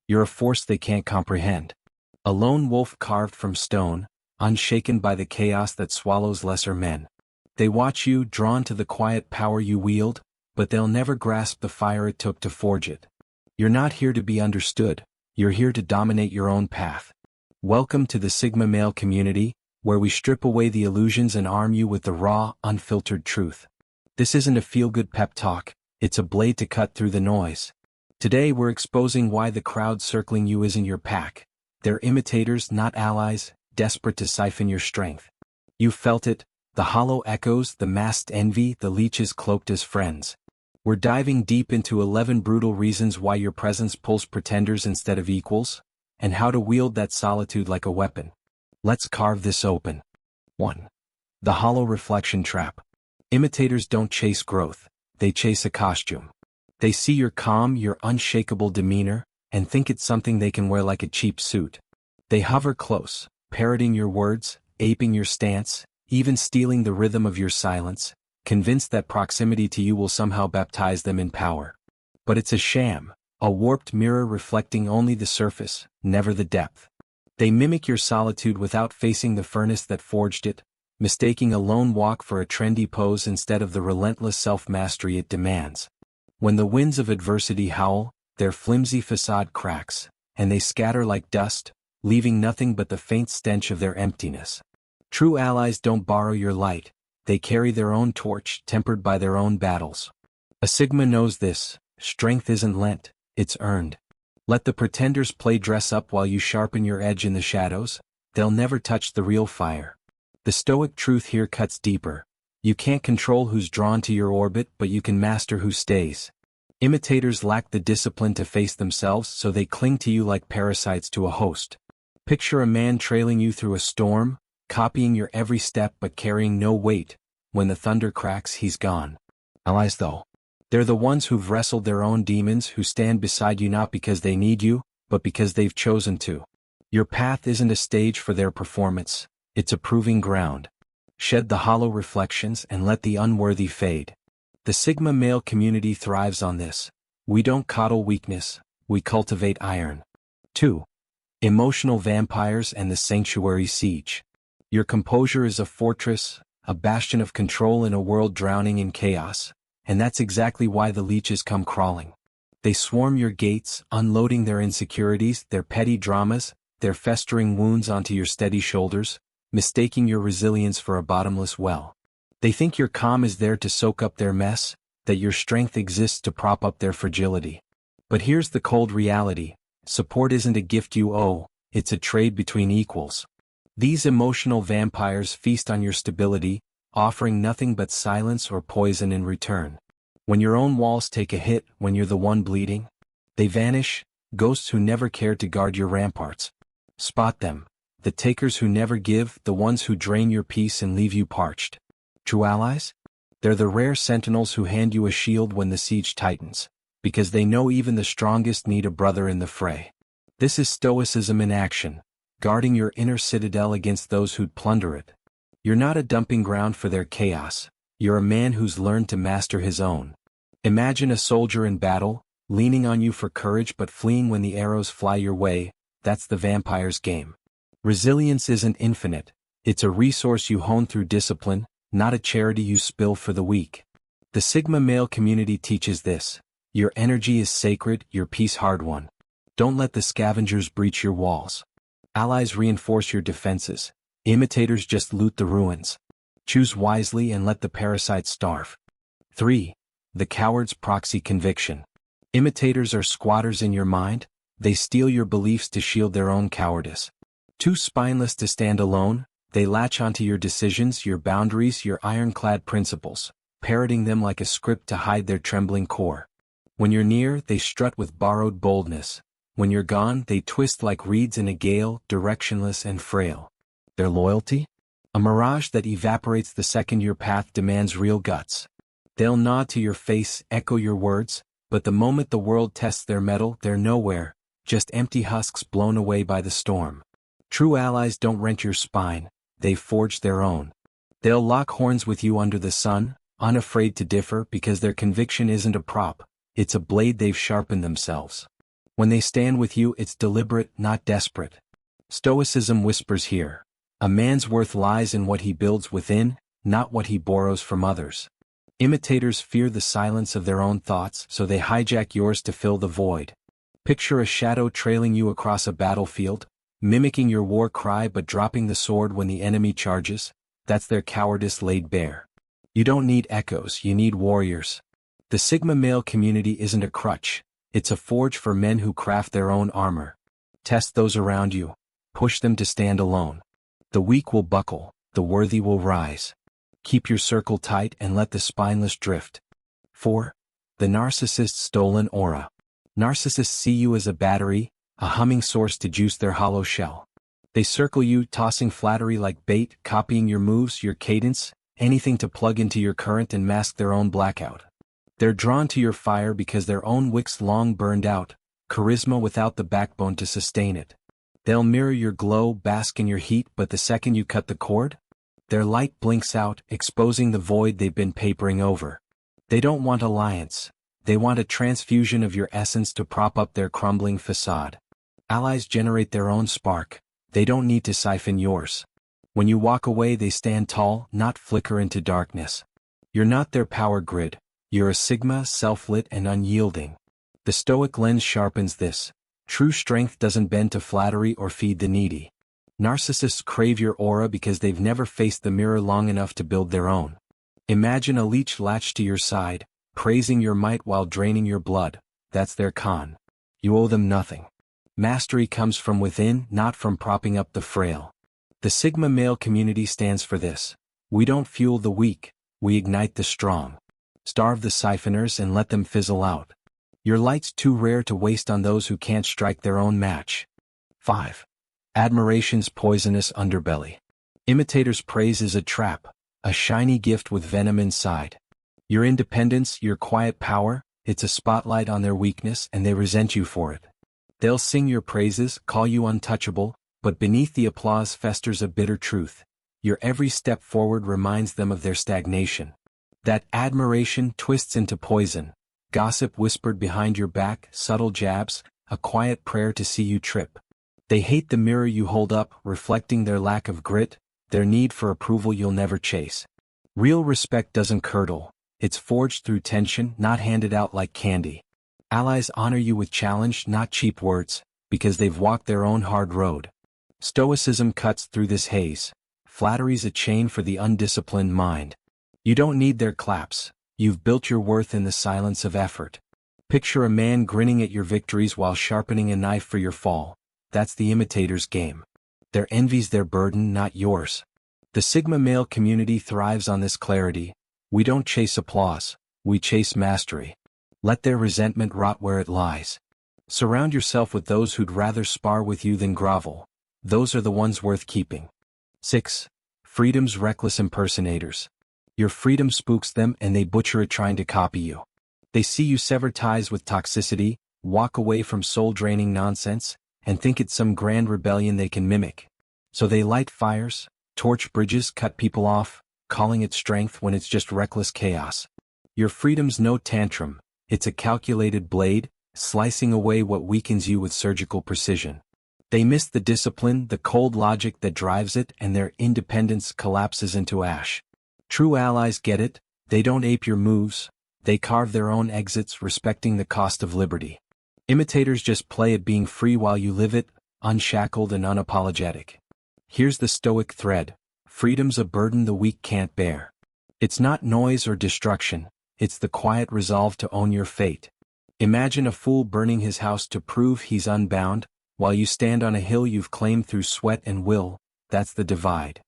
You're a force they can't comprehend. A lone wolf carved from stone, unshaken by the chaos that swallows lesser men. They watch you, drawn to the quiet power you wield, but they'll never grasp the fire it took to forge it. You're not here to be understood, you're here to dominate your own path. Welcome to the Sigma male community, where we strip away the illusions and arm you with the raw, unfiltered truth. This isn't a feel-good pep talk, it's a blade to cut through the noise. Today we're exposing why the crowd circling you isn't your pack. They're imitators, not allies, desperate to siphon your strength. You felt it, the hollow echoes, the masked envy, the leeches cloaked as friends. We're diving deep into 11 brutal reasons why your presence pulls pretenders instead of equals, and how to wield that solitude like a weapon. Let's carve this open. 1. The hollow reflection trap. Imitators don't chase growth, they chase a costume. They see your calm, your unshakable demeanor, and think it's something they can wear like a cheap suit. They hover close, parroting your words, aping your stance, even stealing the rhythm of your silence, convinced that proximity to you will somehow baptize them in power. But it's a sham, a warped mirror reflecting only the surface, never the depth. They mimic your solitude without facing the furnace that forged it, mistaking a lone walk for a trendy pose instead of the relentless self-mastery it demands. When the winds of adversity howl, their flimsy facade cracks, and they scatter like dust, leaving nothing but the faint stench of their emptiness. True allies don't borrow your light, they carry their own torch, tempered by their own battles. A Sigma knows this, strength isn't lent, it's earned. Let the pretenders play dress up while you sharpen your edge in the shadows, they'll never touch the real fire. The stoic truth here cuts deeper. You can't control who's drawn to your orbit, but you can master who stays. Imitators lack the discipline to face themselves, so they cling to you like parasites to a host. Picture a man trailing you through a storm, copying your every step but carrying no weight. When the thunder cracks, he's gone. Allies though, they're the ones who've wrestled their own demons, who stand beside you not because they need you, but because they've chosen to. Your path isn't a stage for their performance, it's a proving ground. Shed the hollow reflections and let the unworthy fade. The Sigma male community thrives on this. We don't coddle weakness, we cultivate iron. 2. Emotional vampires and the sanctuary siege. Your composure is a fortress, a bastion of control in a world drowning in chaos, and that's exactly why the leeches come crawling. They swarm your gates, unloading their insecurities, their petty dramas, their festering wounds onto your steady shoulders, mistaking your resilience for a bottomless well. They think your calm is there to soak up their mess, that your strength exists to prop up their fragility. But here's the cold reality: support isn't a gift you owe, it's a trade between equals. These emotional vampires feast on your stability, offering nothing but silence or poison in return. When your own walls take a hit, when you're the one bleeding, they vanish, ghosts who never cared to guard your ramparts. Spot them. The takers who never give, the ones who drain your peace and leave you parched. True allies? They're the rare sentinels who hand you a shield when the siege tightens, because they know even the strongest need a brother in the fray. This is stoicism in action, guarding your inner citadel against those who'd plunder it. You're not a dumping ground for their chaos, you're a man who's learned to master his own. Imagine a soldier in battle, leaning on you for courage but fleeing when the arrows fly your way. That's the vampire's game. Resilience isn't infinite, it's a resource you hone through discipline, not a charity you spill for the weak. The Sigma male community teaches this. Your energy is sacred, your peace hard-won. Don't let the scavengers breach your walls. Allies reinforce your defenses. Imitators just loot the ruins. Choose wisely and let the parasites starve. 3. The coward's proxy conviction. Imitators are squatters in your mind, they steal your beliefs to shield their own cowardice. Too spineless to stand alone, they latch onto your decisions, your boundaries, your ironclad principles, parroting them like a script to hide their trembling core. When you're near, they strut with borrowed boldness. When you're gone, they twist like reeds in a gale, directionless and frail. Their loyalty? A mirage that evaporates the second your path demands real guts. They'll nod to your face, echo your words, but the moment the world tests their mettle, they're nowhere, just empty husks blown away by the storm. True allies don't rent your spine, they've forged their own. They'll lock horns with you under the sun, unafraid to differ because their conviction isn't a prop, it's a blade they've sharpened themselves. When they stand with you, it's deliberate, not desperate. Stoicism whispers here. A man's worth lies in what he builds within, not what he borrows from others. Imitators fear the silence of their own thoughts, so they hijack yours to fill the void. Picture a shadow trailing you across a battlefield, mimicking your war cry but dropping the sword when the enemy charges. That's their cowardice laid bare. You don't need echoes, you need warriors. The Sigma male community isn't a crutch, it's a forge for men who craft their own armor. Test those around you. Push them to stand alone. The weak will buckle, the worthy will rise. Keep your circle tight and let the spineless drift. 4. The narcissist's stolen aura. Narcissists see you as a battery, a humming source to juice their hollow shell. They circle you, tossing flattery like bait, copying your moves, your cadence, anything to plug into your current and mask their own blackout. They're drawn to your fire because their own wick's long burned out, charisma without the backbone to sustain it. They'll mirror your glow, bask in your heat, but the second you cut the cord, their light blinks out, exposing the void they've been papering over. They don't want alliance. They want a transfusion of your essence to prop up their crumbling facade. Allies generate their own spark. They don't need to siphon yours. When you walk away, they stand tall, not flicker into darkness. You're not their power grid. You're a Sigma, self-lit and unyielding. The Stoic lens sharpens this. True strength doesn't bend to flattery or feed the needy. Narcissists crave your aura because they've never faced the mirror long enough to build their own. Imagine a leech latched to your side, praising your might while draining your blood. That's their con. You owe them nothing. Mastery comes from within, not from propping up the frail. The Sigma male community stands for this. We don't fuel the weak, we ignite the strong. Starve the siphoners and let them fizzle out. Your light's too rare to waste on those who can't strike their own match. 5. Admiration's poisonous underbelly. Imitators' praise is a trap, a shiny gift with venom inside. Your independence, your quiet power, it's a spotlight on their weakness and they resent you for it. They'll sing your praises, call you untouchable, but beneath the applause festers a bitter truth. Your every step forward reminds them of their stagnation. That admiration twists into poison. Gossip whispered behind your back, subtle jabs, a quiet prayer to see you trip. They hate the mirror you hold up, reflecting their lack of grit, their need for approval you'll never chase. Real respect doesn't curdle. It's forged through tension, not handed out like candy. Allies honor you with challenge, not cheap words, because they've walked their own hard road. Stoicism cuts through this haze. Flattery's a chain for the undisciplined mind. You don't need their claps. You've built your worth in the silence of effort. Picture a man grinning at your victories while sharpening a knife for your fall. That's the imitator's game. Their envy's their burden, not yours. The Sigma male community thrives on this clarity. We don't chase applause, we chase mastery. Let their resentment rot where it lies. Surround yourself with those who'd rather spar with you than grovel. Those are the ones worth keeping. 6. Freedom's reckless impersonators. Your freedom spooks them and they butcher it trying to copy you. They see you sever ties with toxicity, walk away from soul-draining nonsense, and think it's some grand rebellion they can mimic. So they light fires, torch bridges, cut people off, calling it strength when it's just reckless chaos. Your freedom's no tantrum, it's a calculated blade, slicing away what weakens you with surgical precision. They miss the discipline, the cold logic that drives it, and their independence collapses into ash. True allies get it, they don't ape your moves, they carve their own exits respecting the cost of liberty. Imitators just play at being free while you live it, unshackled and unapologetic. Here's the Stoic thread. Freedom's a burden the weak can't bear. It's not noise or destruction, it's the quiet resolve to own your fate. Imagine a fool burning his house to prove he's unbound, while you stand on a hill you've claimed through sweat and will. That's the divide.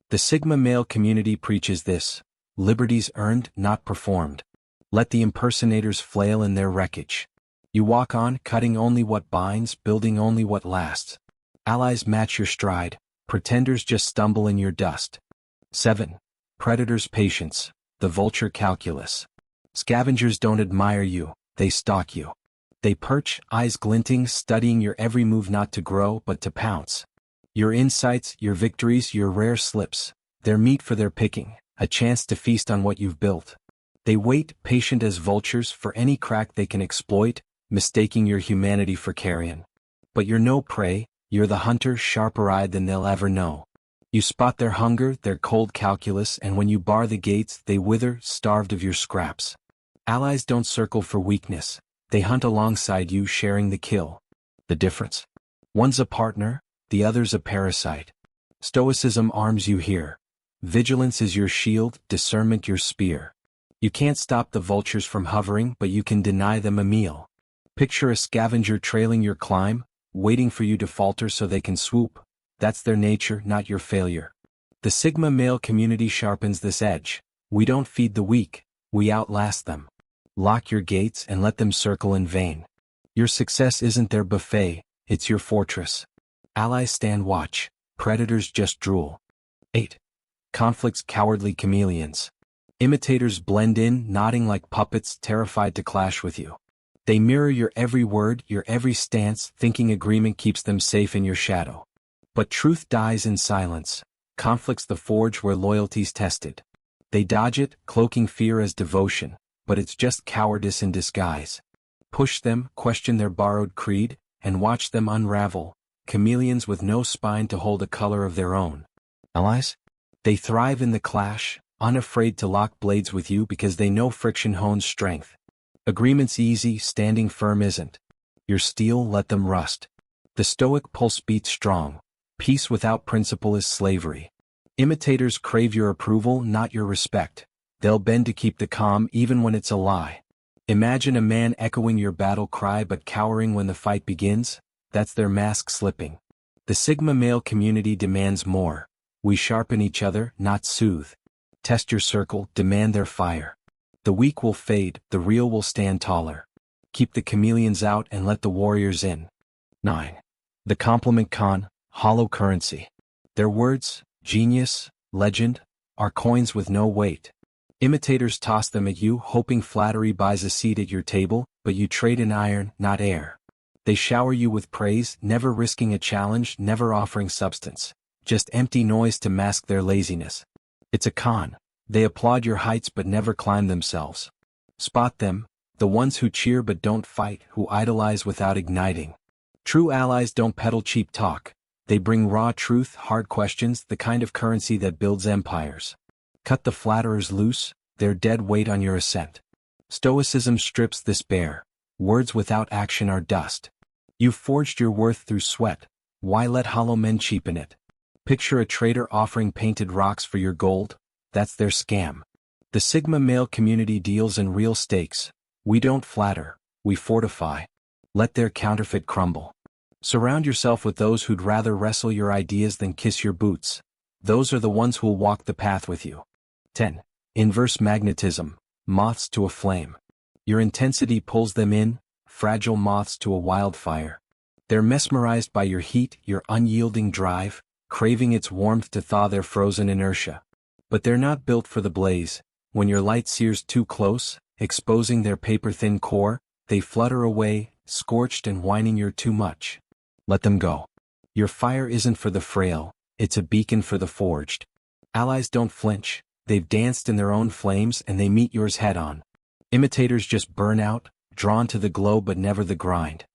The Sigma male community preaches this. Liberty's earned, not performed. Let the impersonators flail in their wreckage. You walk on, cutting only what binds, building only what lasts. Allies match your stride, pretenders just stumble in your dust. 7. Predators' patience, the vulture calculus. Scavengers don't admire you, they stalk you. They perch, eyes glinting, studying your every move not to grow but to pounce. Your insights, your victories, your rare slips, they're meat for their picking, a chance to feast on what you've built. They wait, patient as vultures, for any crack they can exploit, mistaking your humanity for carrion. But you're no prey, you're the hunter sharper-eyed than they'll ever know. You spot their hunger, their cold calculus, and when you bar the gates, they wither, starved of your scraps. Allies don't circle for weakness, they hunt alongside you, sharing the kill. The difference? One's a partner, the other's a parasite. Stoicism arms you here. Vigilance is your shield, discernment your spear. You can't stop the vultures from hovering, but you can deny them a meal. Picture a scavenger trailing your climb, waiting for you to falter so they can swoop. That's their nature, not your failure. The Sigma male community sharpens this edge. We don't feed the weak, we outlast them. Lock your gates and let them circle in vain. Your success isn't their buffet, it's your fortress. Allies stand watch, predators just drool. 8. Conflict's cowardly chameleons. Imitators blend in, nodding like puppets, terrified to clash with you. They mirror your every word, your every stance, thinking agreement keeps them safe in your shadow. But truth dies in silence. Conflict's the forge where loyalty's tested. They dodge it, cloaking fear as devotion, but it's just cowardice in disguise. Push them, question their borrowed creed, and watch them unravel, chameleons with no spine to hold a color of their own. Allies? They thrive in the clash, unafraid to lock blades with you because they know friction hones strength. Agreement's easy, standing firm isn't. Your steel, let them rust. The stoic pulse beats strong. Peace without principle is slavery. Imitators crave your approval, not your respect. They'll bend to keep the calm even when it's a lie. Imagine a man echoing your battle cry but cowering when the fight begins. That's their mask slipping. The Sigma male community demands more. We sharpen each other, not soothe. Test your circle, demand their fire. The weak will fade, the real will stand taller. Keep the chameleons out and let the warriors in. 9. The compliment con, hollow currency. Their words, genius, legend, are coins with no weight. Imitators toss them at you, hoping flattery buys a seat at your table, but you trade in iron, not air. They shower you with praise, never risking a challenge, never offering substance. Just empty noise to mask their laziness. It's a con. They applaud your heights but never climb themselves. Spot them, the ones who cheer but don't fight, who idolize without igniting. True allies don't peddle cheap talk. They bring raw truth, hard questions, the kind of currency that builds empires. Cut the flatterers loose, they're dead weight on your ascent. Stoicism strips this bare. Words without action are dust. You've forged your worth through sweat. Why let hollow men cheapen it? Picture a trader offering painted rocks for your gold. That's their scam. The Sigma male community deals in real stakes. We don't flatter, we fortify. Let their counterfeit crumble. Surround yourself with those who'd rather wrestle your ideas than kiss your boots. Those are the ones who'll walk the path with you. 10. Inverse magnetism, moths to a flame. Your intensity pulls them in, fragile moths to a wildfire. They're mesmerized by your heat, your unyielding drive, craving its warmth to thaw their frozen inertia. But they're not built for the blaze. When your light sears too close, exposing their paper-thin core, they flutter away, scorched and whining you're too much. Let them go. Your fire isn't for the frail, it's a beacon for the forged. Allies don't flinch, they've danced in their own flames and they meet yours head-on. Imitators just burn out, drawn to the glow but never the grind.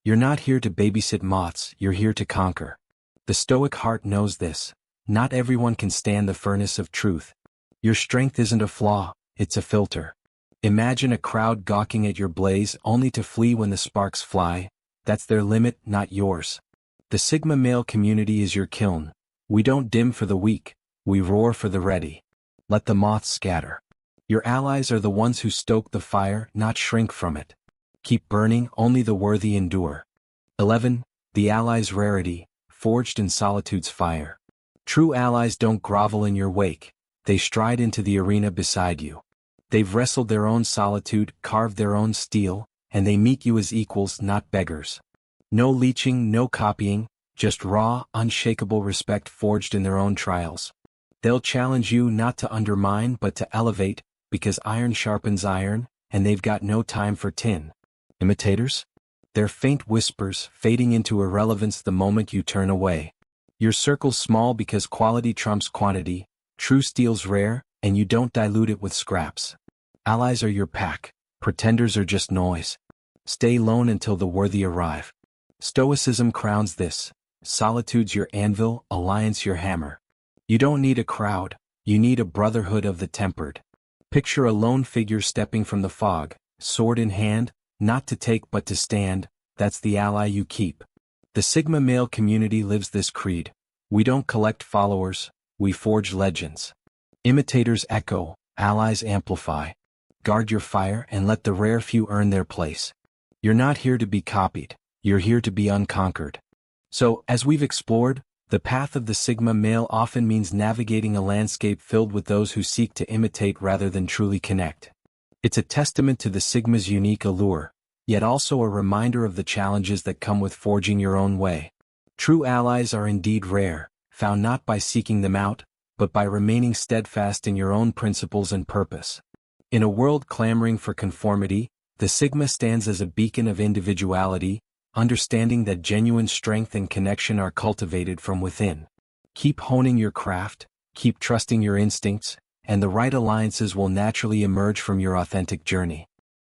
You're not here to babysit moths, you're here to conquer. The stoic heart knows this. Not everyone can stand the furnace of truth. Your strength isn't a flaw, it's a filter. Imagine a crowd gawking at your blaze only to flee when the sparks fly. That's their limit, not yours. The Sigma male community is your kiln. We don't dim for the weak, we roar for the ready. Let the moths scatter. Your allies are the ones who stoke the fire, not shrink from it. Keep burning, only the worthy endure. 11. The allies' rarity, forged in Solitude's fire. True allies don't grovel in your wake, they stride into the arena beside you. They've wrestled their own solitude, carved their own steel, and they meet you as equals, not beggars. No leeching, no copying, just raw, unshakable respect forged in their own trials. They'll challenge you not to undermine but to elevate, because iron sharpens iron, and they've got no time for tin. Imitators? They're faint whispers, fading into irrelevance the moment you turn away. Your circle's small because quality trumps quantity, true steel's rare, and you don't dilute it with scraps. Allies are your pack, pretenders are just noise. Stay lone until the worthy arrive. Stoicism crowns this. Solitude's your anvil, alliance your hammer. You don't need a crowd, you need a brotherhood of the tempered. Picture a lone figure stepping from the fog, sword in hand, not to take but to stand, that's the ally you keep. The Sigma male community lives this creed. We don't collect followers, we forge legends. Imitators echo, allies amplify. Guard your fire and let the rare few earn their place. You're not here to be copied, you're here to be unconquered. So, as we've explored, the path of the Sigma male often means navigating a landscape filled with those who seek to imitate rather than truly connect. It's a testament to the Sigma's unique allure, yet also a reminder of the challenges that come with forging your own way. True allies are indeed rare, found not by seeking them out, but by remaining steadfast in your own principles and purpose. In a world clamoring for conformity, the Sigma stands as a beacon of individuality, understanding that genuine strength and connection are cultivated from within. Keep honing your craft, keep trusting your instincts, and the right alliances will naturally emerge from your authentic journey.